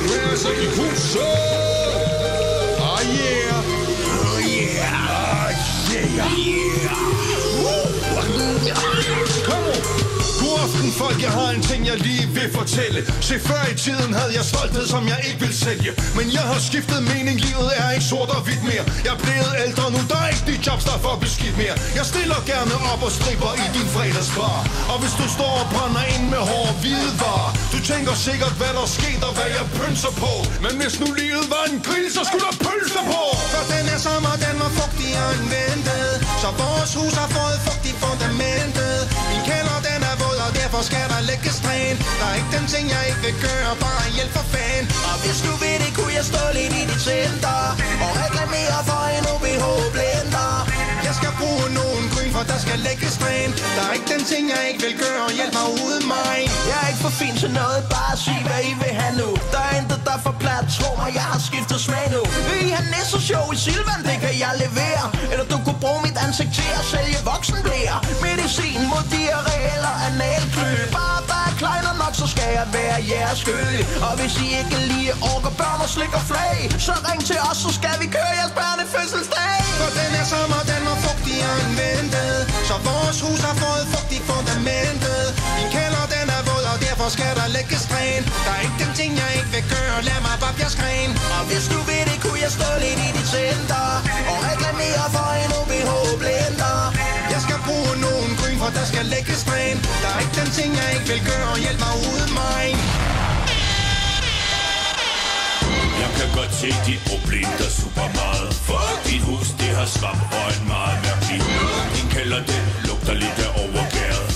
værelse i huset. Ah yeah. Oh yeah. Ah yeah. Kom on. God aften folk, jeg har en ting jeg lige vil fortælle. Se, før i tiden havde jeg stolthed som jeg ikke vil sælge. Men jeg har skiftet mening, livet er ikke sort og hvidt mere. Jeg er blevet ældre nu, der er ikke de jobs der er for beskidt mere. Jeg stiller gerne op og stripper i din fredagsbar. Og hvis du står og brænder ind med hårde hvidevarer, du tænker sikkert hvad der skete og hvad jeg pølser på. Men hvis nu livet var en grill, så skulle der pølser på. For den er sommer, den var fugtig og anventet. Så vores hus har fået fugtig fundamentet. Min kælder den er våd, og derfor skal der lægges træn. Der er ikke den ting jeg ikke vil gøre, bare hjælp for fan. Og hvis du ved det, kunne jeg stå lidt i dit center og reklamere for en OBH-blender. Jeg skal bruge nogen gryn, for der skal lægges træn. Der er ikke den ting jeg ikke vil gøre, hjælp mig uden mig. Jeg er ikke for fin til noget, bare sig hvad I vil have nu. Der er intet der for plat, tro mig, jeg har skiftet smag nu. Vil I have næste show i Silvan, det kan jeg levere. Eller du kunne bruge mit ansigt til at sælge voksenblære. Medicin mod diarré eller analklø. Bare der er kleiner nok, så skal jeg være jeres skød. Og hvis I ikke lige orker børn og slik og flag, så ring til os, så skal vi køre jeres børnefødselsdag. For den er sommer, den var fugtig og anventet. Så vores hus har fået fugtig fundamentet. Min kælder den er våd, og derfor skal der lægges træn. Der er ikke den ting jeg ikke vil gøre, lad mig bare bjerg skræn. Og hvis du ved det, kunne jeg stå lidt i dit center og reklamere for en OBH-blender. Jeg skal bruge nogen gryn, for der skal lægges træn. Der er ikke den ting jeg ikke vil gøre, hjælp mig uden mig. Jeg kan godt se dit problem, der er super meget. For dit hus, det har svamp og en meget mærkelig hud. Din kælder, den lugter lidt af overgæret.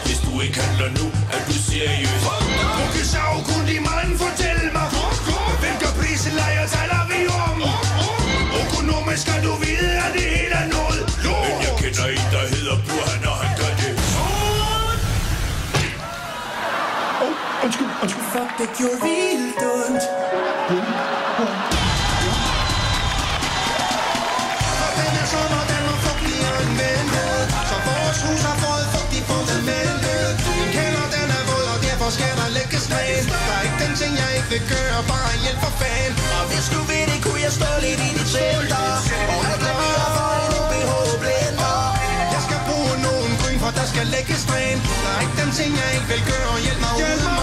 Hvis du ikke handler nu, er du seriøs. Du kan så kun de manden fortælle mig. Hvilke prisen lejer taler vi om? Økonomisk skal du vide, at det hele er noget. Men jeg kender en, der hedder Burhan, og han gør det. Undskyld. Fuck, det gjorde vildt ondt. For den er sommer, den var fugtig og anventet. Så vores hus har fået fugtig fundamentet. Min kælder den er våd, og derfor skal der lægges træn. Der er ikke den ting jeg ikke vil gøre, bare hjælp for fan. Og hvis du ved det, kunne jeg stå lidt i dit center og reklamere for en OBH-blender. Jeg skal bruge nogen gryn, for der skal lægges træn. Der er ikke den ting jeg ikke vil gøre, hjælp mig uden mig.